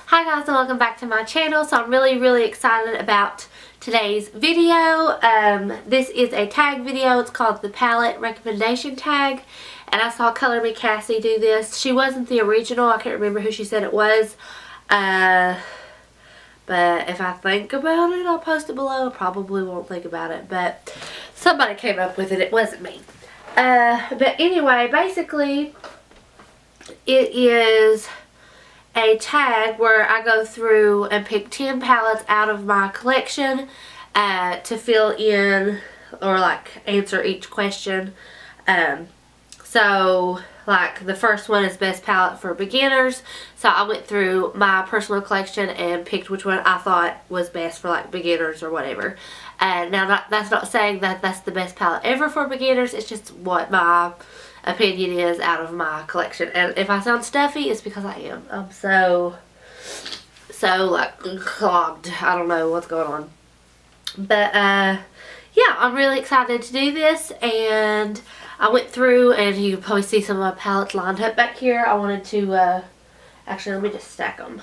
Hi guys, and welcome back to my channel. So I'm really excited about today's video. This is a tag video. It's called the palette recommendation tag, and I saw Color Me Cassie do this. She wasn't the original. I can't remember who she said it was, but if I think about it, I'll post it below. I probably won't think about it, but somebody came up with it. It wasn't me. But anyway, basically it is a tag where I go through and pick 10 palettes out of my collection to fill in or like answer each question. So like the first one is best palette for beginners. So I went through my personal collection and picked which one I thought was best for like beginners or whatever. Now that's not saying that that's the best palette ever for beginners. It's just what my opinion is out of my collection. And if I sound stuffy, it's because I am. I'm so like clogged. I don't know what's going on. But yeah, I'm really excited to do this, and I went through, and you can probably see some of my palettes lined up back here. I wanted to actually, let me just stack them.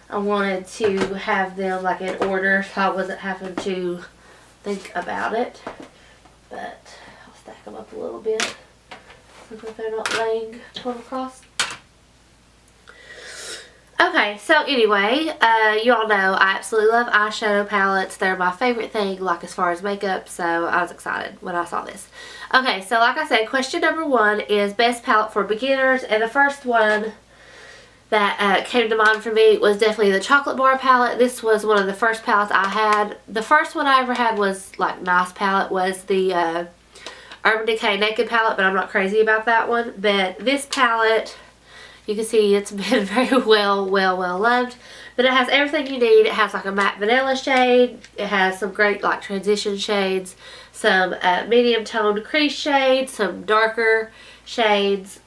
I wanted to have them like in order so I wasn't having to think about it. But I'll stack them up a little bit so that they're not laying torn across. Okay, so anyway, you all know I absolutely love eyeshadow palettes. They're my favorite thing, like as far as makeup, so I was excited when I saw this. Okay, so like I said, question number 1 is best palette for beginners, and the first one that came to mind for me was definitely the chocolate bar palette. This was one of the first palettes I had. The first one I ever had was like nice palette, was the Urban Decay Naked palette, but I'm not crazy about that one. But this palette, you can see it's been very well loved. But it has everything you need. It has like a matte vanilla shade. It has some great like transition shades, some medium toned crease shades, some darker shades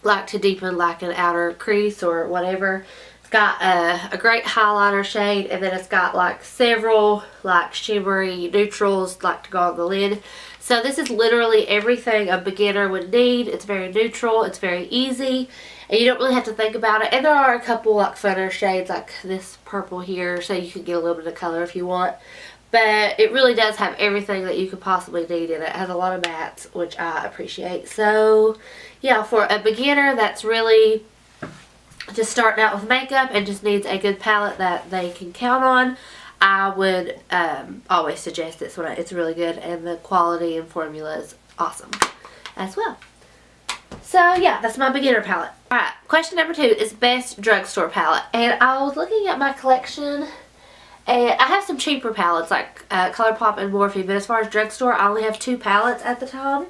like to deepen like an outer crease or whatever. It's got a great highlighter shade, and then it's got like several like shimmery neutrals like to go on the lid. So this is literally everything a beginner would need. It's very neutral, it's very easy, and you don't really have to think about it. And there are a couple like funner shades like this purple here, so you can get a little bit of color if you want. But it really does have everything that you could possibly need in it. It has a lot of mattes, which I appreciate. So yeah, for a beginner that's really just starting out with makeup and just needs a good palette that they can count on, I would always suggest this one. It's really good, and the quality and formula is awesome as well. So yeah, that's my beginner palette. Alright, question number 2 is best drugstore palette. And I was looking at my collection, and I have some cheaper palettes like ColourPop and Morphe, but as far as drugstore, I only have 2 palettes at the time.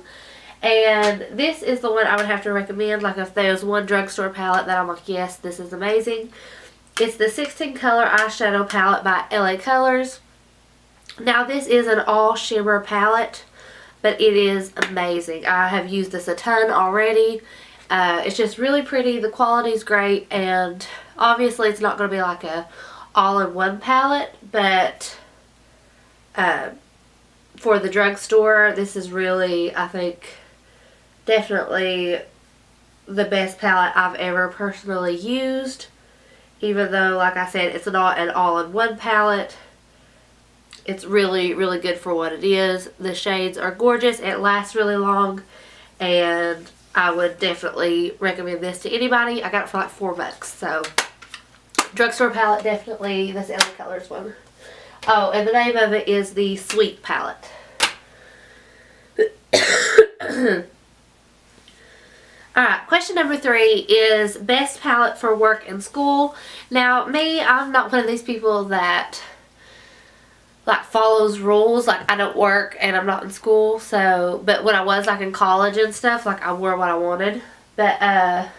And this is the one I would have to recommend. Like if there's one drugstore palette that I'm like, yes, this is amazing. It's the 16 color eyeshadow palette by LA Colors. Now this is an all shimmer palette, but it is amazing. I have used this a ton already. It's just really pretty. The quality is great, and obviously it's not going to be like a all-in-one palette, but for the drugstore, this is really, I think, definitely the best palette I've ever personally used. Even though, like I said, it's not an all-in-one palette, it's really good for what it is. The shades are gorgeous, it lasts really long, and I would definitely recommend this to anybody. I got it for like $4, so drugstore palette, definitely this LA Colors one. Oh, and the name of it is the Sweet palette. Alright, question number 3 is best palette for work and school. Now, me, I'm not one of these people that like follows rules. Like, I don't work and I'm not in school, so, but when I was like in college and stuff, like I wore what I wanted. But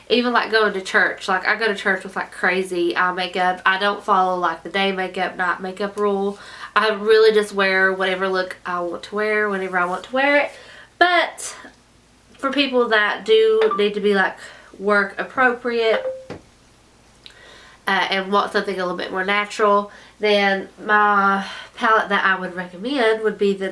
even like going to church, like I go to church with like crazy eye makeup. I don't follow like the day makeup, night makeup rule. I really just wear whatever look I want to wear whenever I want to wear it. But for people that do need to be like work appropriate and want something a little bit more natural, then my palette that I would recommend would be the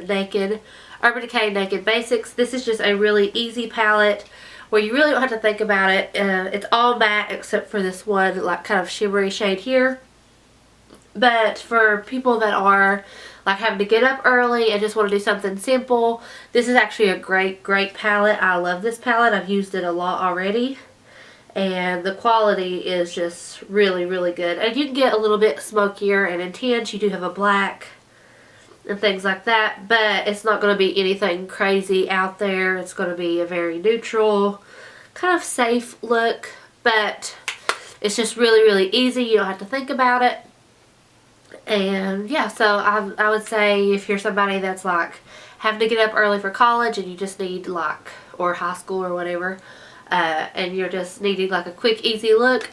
Urban Decay Naked Basics. This is just a really easy palette where you really don't have to think about it. It's all matte except for this one like kind of shimmery shade here. But for people that are like having to get up early and just want to do something simple, this is actually a great palette. I love this palette. I've used it a lot already. And the quality is just really good. And you can get a little bit smokier and intense. You do have a black and things like that. But it's not going to be anything crazy out there. It's going to be a very neutral, kind of safe look. But it's just really easy. You don't have to think about it. And yeah, so I would say if you're somebody that's like having to get up early for college and you just need like, or high school or whatever, and you're just needing like a quick easy look,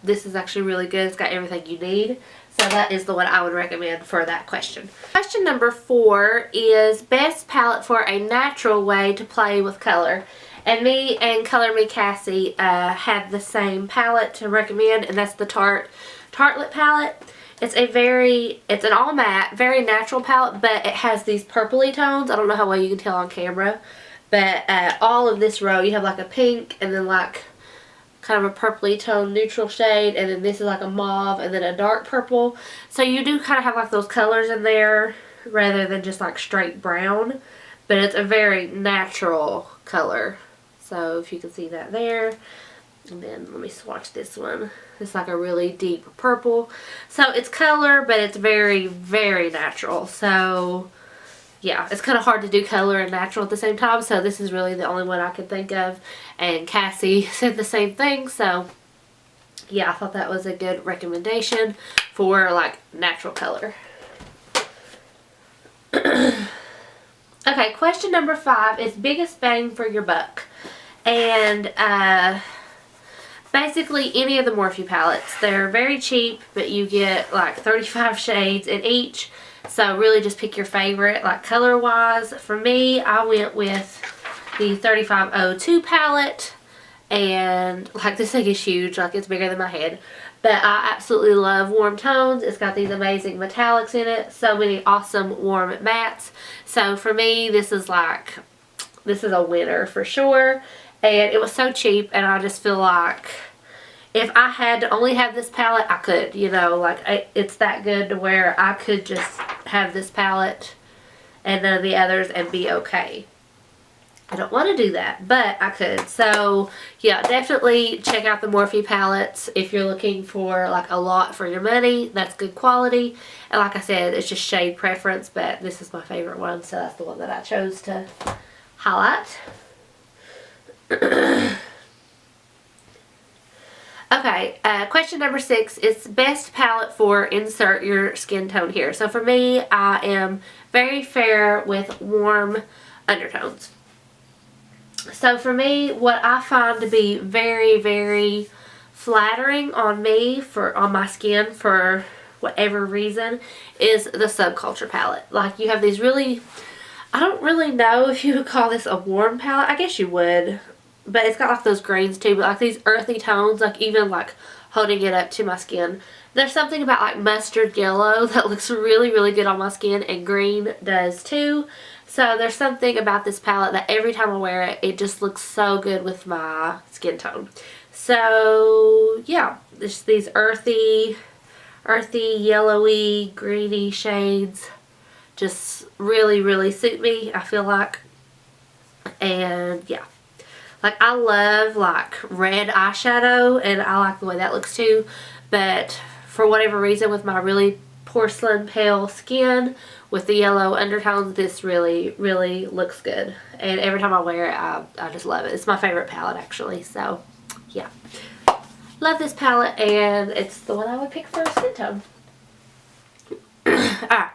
this is actually really good. It's got everything you need. So that is the one I would recommend for that question. Question number 4 is best palette for a natural way to play with color. And me and Color Me Cassie had the same palette to recommend, and that's the Tartelette palette. It's an all matte, very natural palette, but it has these purpley tones. I don't know how well you can tell on camera, but all of this row, you have like a pink and then like kind of a purpley tone neutral shade, and then this is like a mauve and then a dark purple. So you do kind of have like those colors in there rather than just like straight brown, but it's a very natural color. So if you can see that there. And then let me swatch this one. It's like a really deep purple. So it's color, but it's very natural. So yeah, it's kind of hard to do color and natural at the same time. So this is really the only one I could think of. And Cassie said the same thing. So yeah, I thought that was a good recommendation for like natural color. Okay, question number 5 is biggest bang for your buck. And basically any of the Morphe palettes. They're very cheap, but you get like 35 shades in each. So really just pick your favorite, like color wise. For me, I went with the 3502 palette. And like this thing is huge, like it's bigger than my head. But I absolutely love warm tones. It's got these amazing metallics in it. So many awesome warm mattes. So for me, this is a winner for sure. And it was so cheap, and I just feel like if I had to only have this palette, I could, you know, like it's that good to where I could just have this palette and none of the others and be okay. I don't want to do that, but I could. So yeah, definitely check out the Morphe palettes if you're looking for like a lot for your money. That's good quality. And like I said, it's just shade preference, but this is my favorite one, so that's the one that I chose to highlight. Okay, question number 6 is best palette for insert your skin tone here. So for me, I am very fair with warm undertones. So for me, what I find to be very flattering on me, on my skin for whatever reason, is the Subculture palette. Like you have these really, I don't really know if you would call this a warm palette. I guess you would. But it's got like those greens too, but like these earthy tones, like even like holding it up to my skin. There's something about like mustard yellow that looks really good on my skin, and green does too. So there's something about this palette that every time I wear it, it just looks so good with my skin tone. So yeah, just these earthy, yellowy, greeny shades just really suit me, I feel like. And yeah. Like I love like red eyeshadow, and I like the way that looks too, but for whatever reason with my really porcelain pale skin with the yellow undertones, this really looks good. And every time I wear it, I just love it. It's my favorite palette actually, so yeah. Love this palette, and it's the one I would pick for a skin tone. Alright,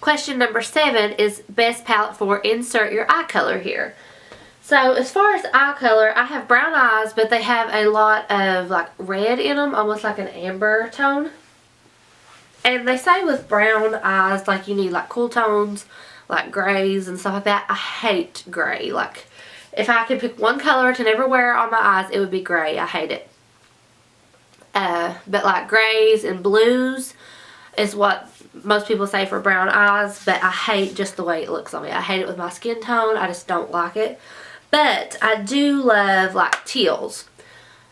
question number 7 is best palette for insert your eye color here. So as far as eye color, I have brown eyes, but they have a lot of like red in them, almost like an amber tone. And they say with brown eyes, like you need like cool tones, like grays and stuff like that. I hate gray. Like if I could pick one color to never wear on my eyes, it would be gray. I hate it. But like grays and blues is what most people say for brown eyes, but I hate just the way it looks on me. I hate it with my skin tone. I just don't like it. But I do love like teals.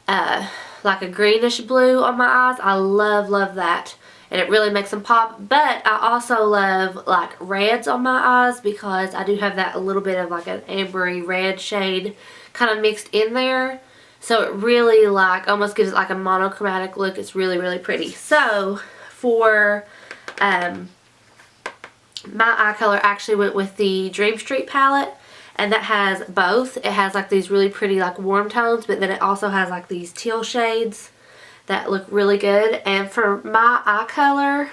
Like a greenish blue on my eyes. I love that. And it really makes them pop. But I also love like reds on my eyes because I do have that a little bit of like an ambery red shade kind of mixed in there. So it really like almost gives it like a monochromatic look. It's really pretty. So for my eye color, I actually went with the Dream Street palette. And that has both. It has like these really pretty like warm tones, but then it also has like these teal shades that look really good. And for my eye color,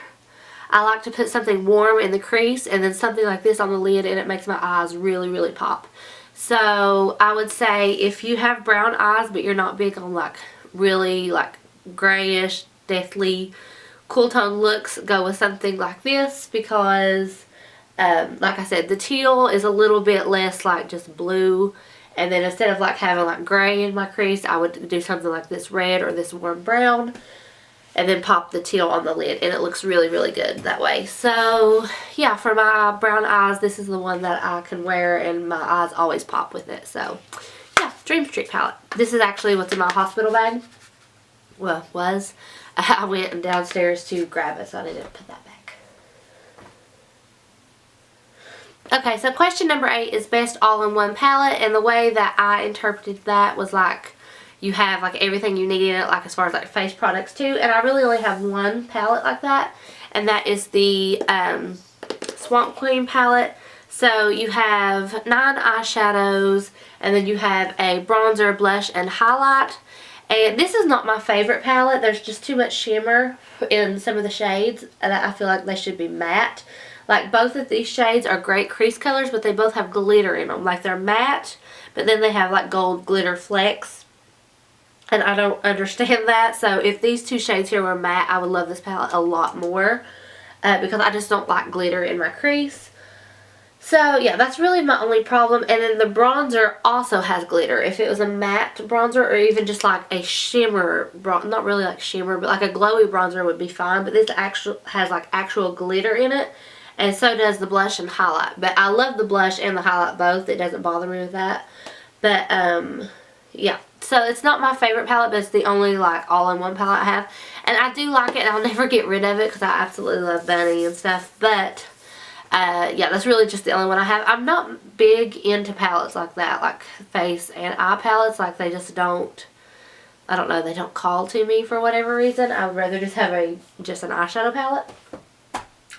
I like to put something warm in the crease and then something like this on the lid, and it makes my eyes really pop. So I would say if you have brown eyes but you're not big on like really like grayish, deathly, cool tone looks, go with something like this because like I said, the teal is a little bit less like just blue, and then instead of like having like gray in my crease, I would do something like this red or this warm brown and then pop the teal on the lid, and it looks really good that way. So yeah, for my brown eyes, this is the one that I can wear and my eyes always pop with it. So yeah, Dream Street palette. This is actually what's in my hospital bag. Well, was. I went downstairs to grab it, so I didn't put that back. Okay, so question number 8 is best all-in-one palette, and the way that I interpreted that was like you have like everything you need in it, like as far as like face products too, and I really only have one palette like that, and that is the Swamp Queen palette. So you have 9 eyeshadows, and then you have a bronzer, blush, and highlight. And this is not my favorite palette. There's just too much shimmer in some of the shades, and I feel like they should be matte. Like both of these shades are great crease colors, but they both have glitter in them. Like they're matte, but then they have like gold glitter flecks. And I don't understand that. So if these two shades here were matte, I would love this palette a lot more. Because I just don't like glitter in my crease. So yeah, that's really my only problem. And then the bronzer also has glitter. If it was a matte bronzer or even just like a shimmer, not really like shimmer, but like a glowy bronzer would be fine. But this actually has like actual glitter in it. And so does the blush and highlight. But I love the blush and the highlight both. It doesn't bother me with that. But, yeah. So it's not my favorite palette, but it's the only, like, all-in-one palette I have. And I do like it, and I'll never get rid of it because I absolutely love Bunny and stuff. But, yeah, that's really just the only one I have. I'm not big into palettes like that, like face and eye palettes. Like, they just don't, I don't know, they don't call to me for whatever reason. I would rather just have just an eyeshadow palette.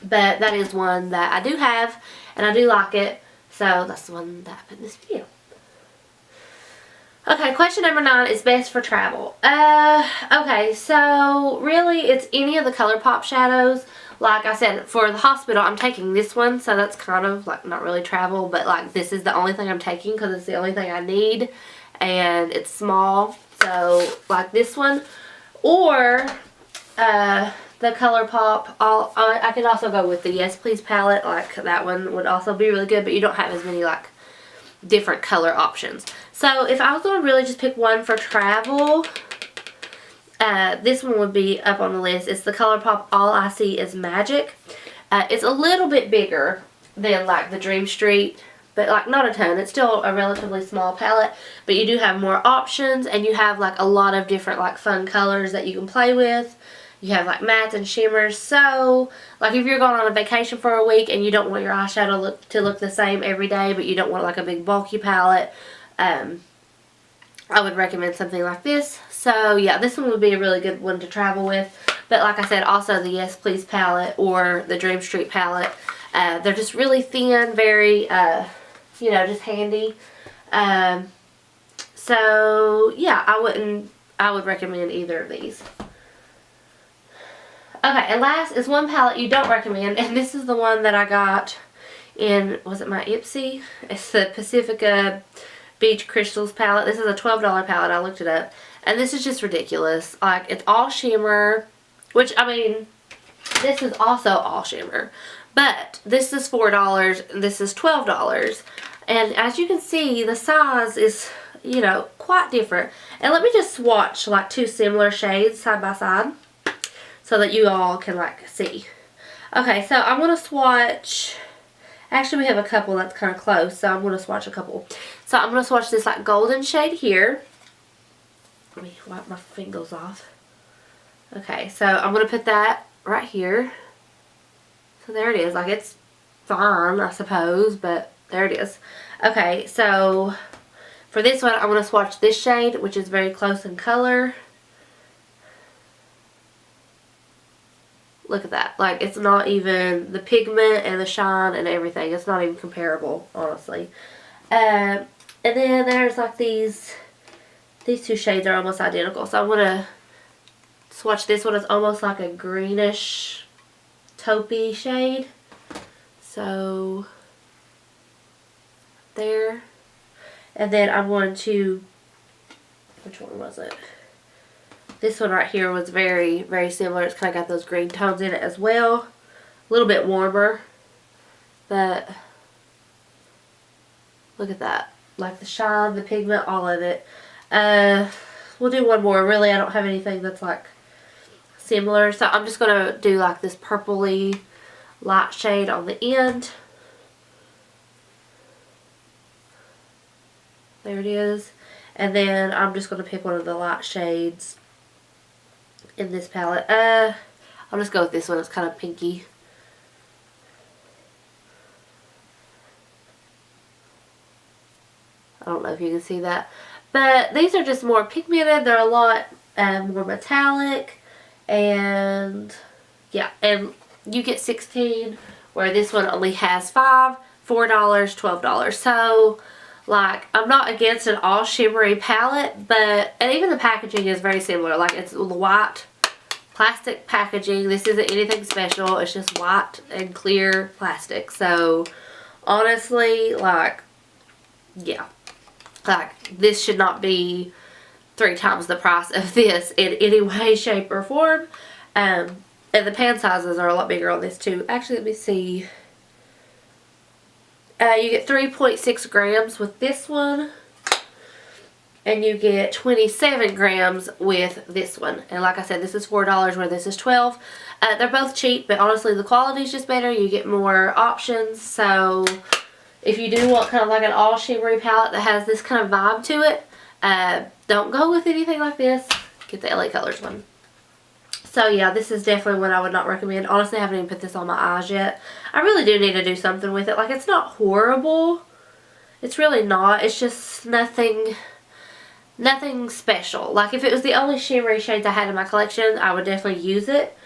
But that is one that I do have, and I do like it, so that's the one that I put in this video. Okay, question number 9 is best for travel. Okay, so really it's any of the ColourPop shadows. Like I said, for the hospital, I'm taking this one, so that's kind of like not really travel, but like this is the only thing I'm taking because it's the only thing I need, and it's small, so like this one. Or, the ColourPop, I could also go with the Yes Please palette, like that one would also be really good, but you don't have as many like different color options. So if I was going to really just pick one for travel, this one would be up on the list. It's the ColourPop All I See Is Magic. It's a little bit bigger than like the Dream Street, but like not a ton. It's still a relatively small palette, but you do have more options, and you have like a lot of different like fun colors that you can play with. You have like mattes and shimmers. So like if you're going on a vacation for a week and you don't want your eyeshadow to look the same every day, but you don't want like a big bulky palette, I would recommend something like this. So yeah, this one would be a really good one to travel with. But like I said, also the Yes Please palette or the Dream Street palette. They're just really thin, very, you know, just handy. So yeah, I would recommend either of these. Okay, and last is one palette you don't recommend, and this is the one that I got in, was it my Ipsy? It's the Pacifica Beach Crystals palette. This is a $12 palette. I looked it up. And this is just ridiculous. Like, it's all shimmer, which, I mean, this is also all shimmer. But this is $4, and this is $12. And as you can see, the size is, you know, quite different. And let me just swatch, like, two similar shades side by side, so that you all can like see. Okay, so I'm going to swatch, actually we have a couple that's kind of close, so I'm going to swatch a couple. So I'm going to swatch this like golden shade here. Let me wipe my fingers off. Okay, so I'm going to put that right here. So there it is. Like, it's fine, I suppose, but there it is. Okay, so for this one, I'm going to swatch this shade, which is very close in color. Look at that. Like, it's not even the pigment and the shine and everything. It's not even comparable, honestly. And then there's like these two shades are almost identical. So I'm going to swatch this one. It's almost like a greenish taupey shade. So there. And then I'm going to, which one was it? This one right here was very, very similar. It's kind of got those green tones in it as well. A little bit warmer. But look at that. Like the shine, the pigment, all of it. We'll do one more. Really, I don't have anything that's like similar. So I'm just going to do like this purpley light shade on the end. There it is. And then I'm just going to pick one of the light shades in this palette. I'll just go with this one. It's kind of pinky. I don't know if you can see that. But these are just more pigmented. They're a lot more metallic. And yeah, and you get 16, where this one only has 5, $4, $12. So, like, I'm not against an all shimmery palette, but, and even the packaging is very similar. Like, it's the white plastic packaging. This isn't anything special. It's just white and clear plastic. So, honestly, like, yeah. Like, this should not be 3 times the price of this in any way, shape, or form. And the pan sizes are a lot bigger on this too. Actually, let me see. You get 3.6 grams with this one. And you get 27 grams with this one. And like I said, this is $4 where this is $12. They're both cheap, but honestly the quality is just better. You get more options. So if you do want kind of like an all shimmery palette that has this kind of vibe to it, don't go with anything like this. Get the LA Colors one. So yeah, this is definitely one I would not recommend. Honestly, I haven't even put this on my eyes yet. I really do need to do something with it. Like, it's not horrible. It's really not. It's just nothing special. Like, if it was the only shimmery shades I had in my collection, I would definitely use it.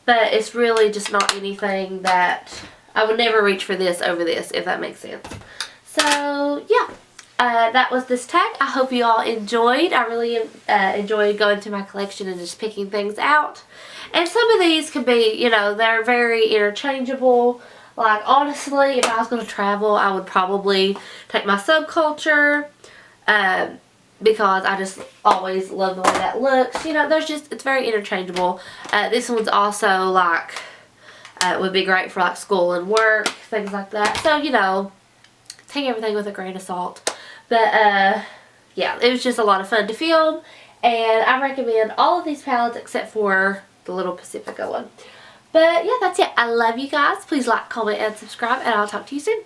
But it's really just not anything that I would never reach for this over this, if that makes sense. So yeah. That was this tag. I hope you all enjoyed. I really enjoyed going through my collection and just picking things out. And some of these can be, you know, they're very interchangeable. Like, honestly, if I was going to travel, I would probably take my Subculture, because I just always love the way that looks. You know, it's very interchangeable. This one's also, like, would be great for, like, school and work, things like that. So, you know, take everything with a grain of salt. But, yeah, it was just a lot of fun to film. And I recommend all of these palettes except for the little Pacifica one. But, yeah, that's it. I love you guys. Please like, comment, and subscribe. And I'll talk to you soon.